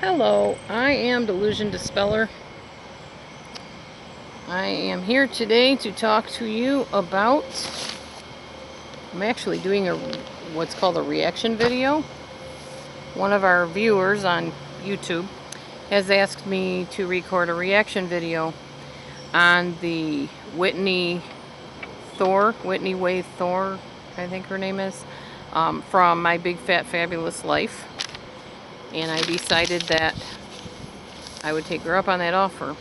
Hello, I am DelusionDispeller. I am here today to talk to you about, I'm actually doing what's called a reaction video. One of our viewers on YouTube has asked me to record a reaction video on the Whitney Thore, I think her name is, from My Big Fat Fabulous Life. And I decided that I would take her up on that offer.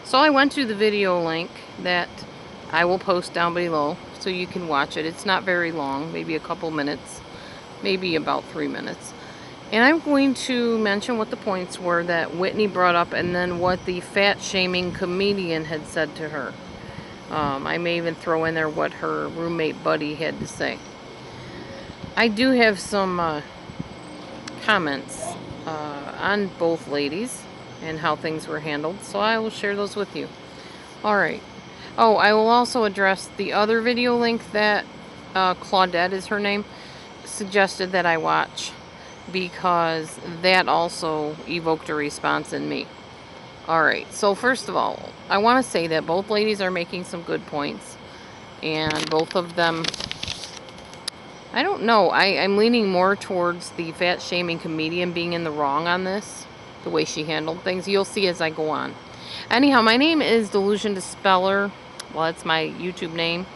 So I went to the video link that I will post down below so you can watch it. It's not very long, maybe a couple minutes, maybe about 3 minutes. And I'm going to mention what the points were that Whitney brought up and then what the fat-shaming comedian had said to her. I may even throw in there what her roommate buddy had to say. I do have some comments on both ladies and how things were handled, so I will share those with you. Alright. Oh, I will also address the other video link that Claudette is her name, suggested that I watch, because that also evoked a response in me. Alright, so first of all, I want to say that both ladies are making some good points, and both of them, I don't know, I'm leaning more towards the fat-shaming comedian being in the wrong on this, the way she handled things. You'll see as I go on. Anyhow, my name is DelusionDispeller. Well, that's my YouTube name.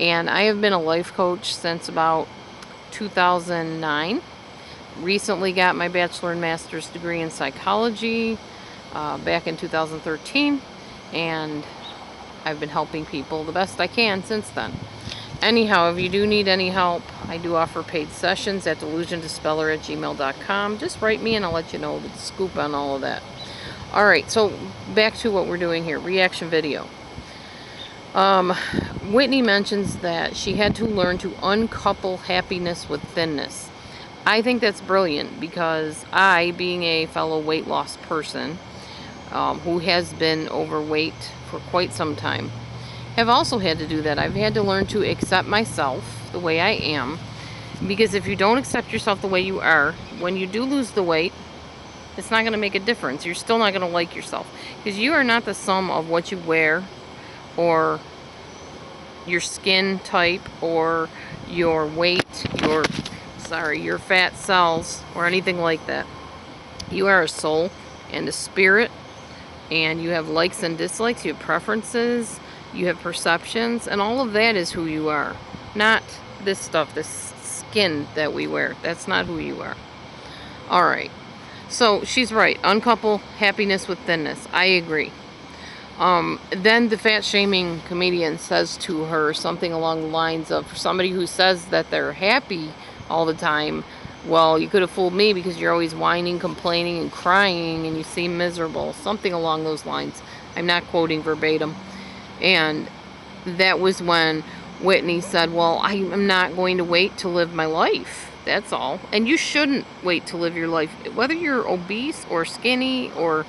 And I have been a life coach since about 2009. Recently got my bachelor and master's degree in psychology back in 2013. And I've been helping people the best I can since then. Anyhow, if you do need any help, I do offer paid sessions at DelusionDispeller@gmail.com. Just write me and I'll let you know the scoop on all of that. Alright, so back to what we're doing here. Reaction video. Whitney mentions that she had to learn to uncouple happiness with thinness. I think that's brilliant because I, being a fellow weight loss person who has been overweight for quite some time, have also had to do that. I've had to learn to accept myself the way I am, because if you don't accept yourself the way you are, when you do lose the weight, it's not going to make a difference. You're still not going to like yourself, because you are not the sum of what you wear or your skin type or your weight, your fat cells or anything like that. You are a soul and a spirit, and you have likes and dislikes, you have preferences, you have perceptions, and all of that is who you are. Not this stuff, this skin that we wear. That's not who you are. Alright. So, she's right. Uncouple happiness with thinness. I agree. Then the fat-shaming comedian says to her something along the lines of, for somebody who says that they're happy all the time, well, you could have fooled me because you're always whining, complaining, and crying, and you seem miserable. Something along those lines. I'm not quoting verbatim. And that was when Whitney said, well, I'm not going to wait to live my life. That's all. And you shouldn't wait to live your life. Whether you're obese or skinny or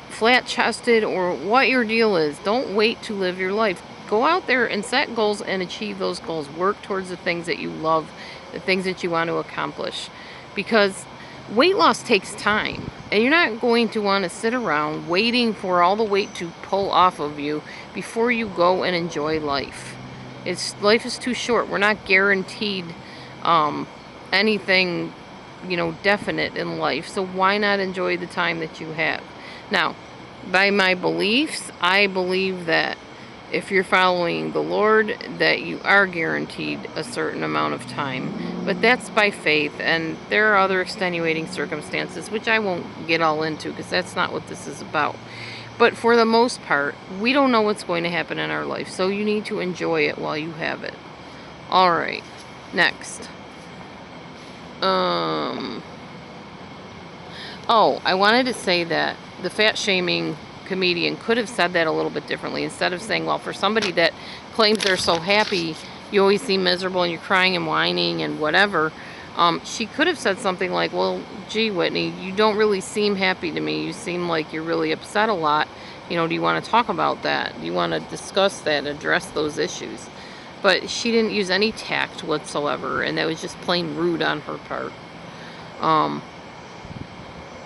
flat-chested or what your deal is, don't wait to live your life. Go out there and set goals and achieve those goals. Work towards the things that you love, the things that you want to accomplish. Because weight loss takes time, and you're not going to want to sit around waiting for all the weight to pull off of you before you go and enjoy life. Life is too short. We're not guaranteed anything, definite in life, so why not enjoy the time that you have? Now, by my beliefs, I believe that if you're following the Lord, that you are guaranteed a certain amount of time. But that's by faith, and there are other extenuating circumstances, which I won't get all into, because that's not what this is about. But for the most part, we don't know what's going to happen in our life, so you need to enjoy it while you have it. Alright, next. Oh, I wanted to say that the fat-shaming comedian could have said that a little bit differently. Instead of saying, well, for somebody that claims they're so happy, you always seem miserable and you're crying and whining and whatever, she could have said something like, well, gee, Whitney, you don't really seem happy to me. You seem like you're really upset a lot. Do you want to talk about that? Do you want to discuss that, address those issues? But she didn't use any tact whatsoever, and that was just plain rude on her part.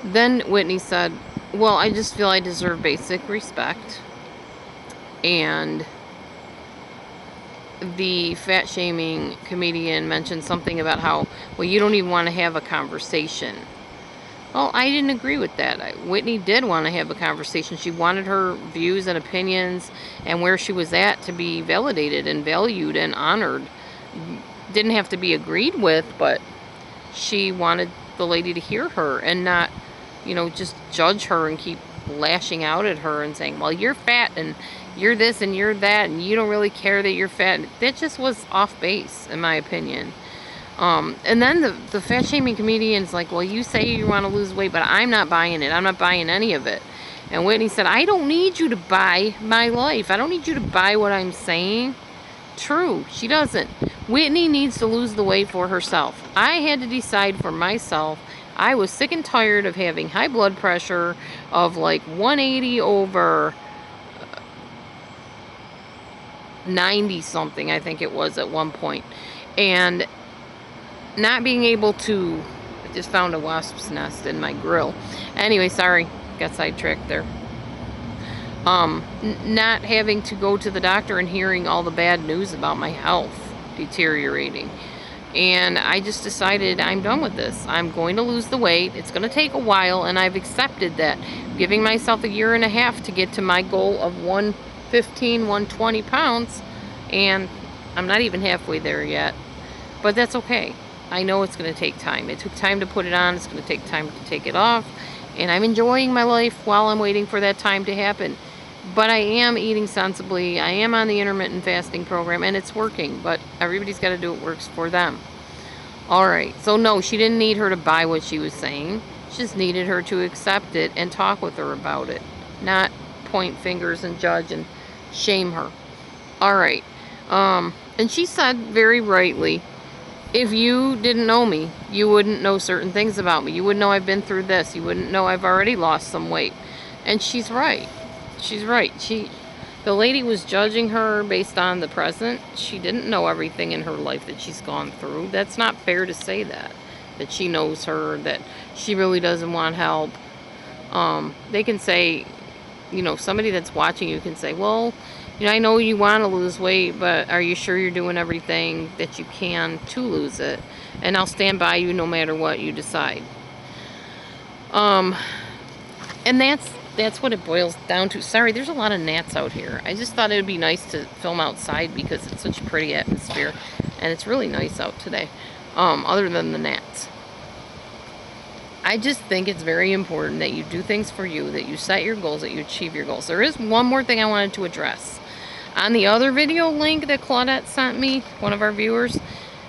Then Whitney said, well, I just feel I deserve basic respect. And the fat shaming comedian mentioned something about how, well, you don't even want to have a conversation. Well, I didn't agree with that. Whitney did want to have a conversation. She wanted her views and opinions and where she was at to be validated and valued and honored. Didn't have to be agreed with, but she wanted the lady to hear her and not, just judge her and keep lashing out at her and saying, well, you're fat and you're this and you're that and you don't really care that you're fat. That just was off base, in my opinion. And then the fat shaming comedian's like, well, you say you want to lose weight, but I'm not buying it. I'm not buying any of it. And Whitney said, I don't need you to buy my life. I don't need you to buy what I'm saying. True, she doesn't. Whitney needs to lose the weight for herself. I had to decide for myself. I was sick and tired of having high blood pressure of like 180 over 90 something, I think it was at one point. And not being able to, I just found a wasp's nest in my grill. Anyway, sorry, got sidetracked there. Not having to go to the doctor and hearing all the bad news about my health deteriorating. And I just decided I'm done with this. I'm going to lose the weight. It's going to take a while, and I've accepted that. I'm giving myself a year and a half to get to my goal of 115, 120 pounds, and I'm not even halfway there yet. But that's okay. I know it's going to take time. It took time to put it on. It's going to take time to take it off. And I'm enjoying my life while I'm waiting for that time to happen. But I am eating sensibly. I am on the intermittent fasting program, and it's working. But everybody's got to do what works for them. All right. So, no, she didn't need her to buy what she was saying. She just needed her to accept it and talk with her about it. Not point fingers and judge and shame her. All right. And she said very rightly, if you didn't know me, you wouldn't know certain things about me. You wouldn't know I've been through this. You wouldn't know I've already lost some weight. And she's right. She's right. The lady was judging her based on the present. She didn't know everything in her life that she's gone through. That's not fair to say that she knows her, that she really doesn't want help. They can say, somebody that's watching you can say, well, I know you want to lose weight, but are you sure you're doing everything that you can to lose it? And I'll stand by you no matter what you decide. And that's what it boils down to. Sorry, there's a lot of gnats out here. I just thought it would be nice to film outside because it's such a pretty atmosphere. And it's really nice out today, other than the gnats. I just think it's very important that you do things for you, that you set your goals, that you achieve your goals. There is one more thing I wanted to address. On the other video link that Claudette sent me, one of our viewers,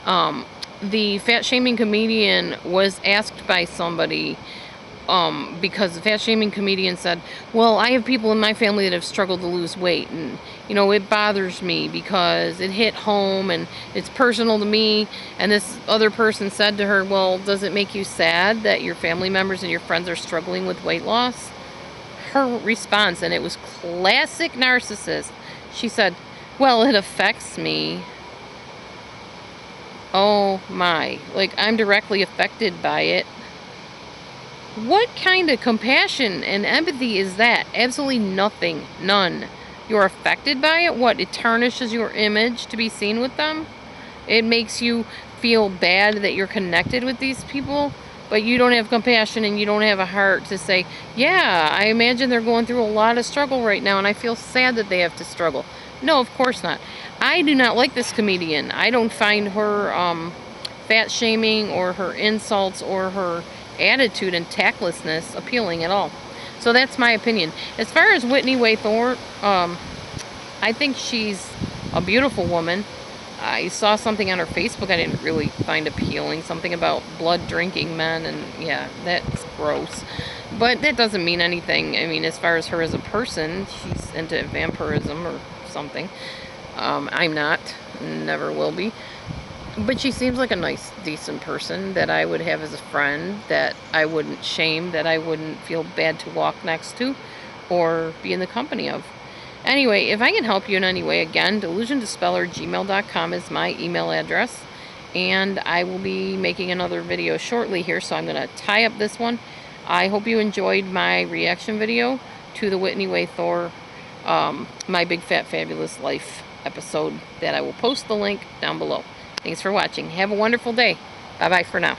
the fat shaming comedian was asked by somebody, because the fat shaming comedian said, well, I have people in my family that have struggled to lose weight, and it bothers me because it hit home and it's personal to me. And this other person said to her, well, does it make you sad that your family members and your friends are struggling with weight loss? Her response, and it was classic narcissist, she said, well, it affects me. Oh my, like I'm directly affected by it. What kind of compassion and empathy is that? Absolutely nothing. None. You're affected by it? What? It tarnishes your image to be seen with them? It makes you feel bad that you're connected with these people, but you don't have compassion and you don't have a heart to say, yeah, I imagine they're going through a lot of struggle right now and I feel sad that they have to struggle. No, of course not. I do not like this comedian. I don't find her fat shaming or her insults or her attitude and tactlessness appealing at all. So that's my opinion. As far as Whitney Thore, I think she's a beautiful woman. I saw something on her Facebook I didn't really find appealing, something about blood drinking men, and yeah, that's gross. But that doesn't mean anything. I mean, as far as her as a person, she's into vampirism or something. I'm not, never will be. But she seems like a nice, decent person that I would have as a friend, that I wouldn't shame, that I wouldn't feel bad to walk next to or be in the company of. Anyway, if I can help you in any way, again, DelusionDispeller@gmail.com is my email address. And I will be making another video shortly here, so I'm going to tie up this one. I hope you enjoyed my reaction video to the Whitney Way Thore, My Big Fat Fabulous Life episode that I will post the link down below. Thanks for watching. Have a wonderful day. Bye-bye for now.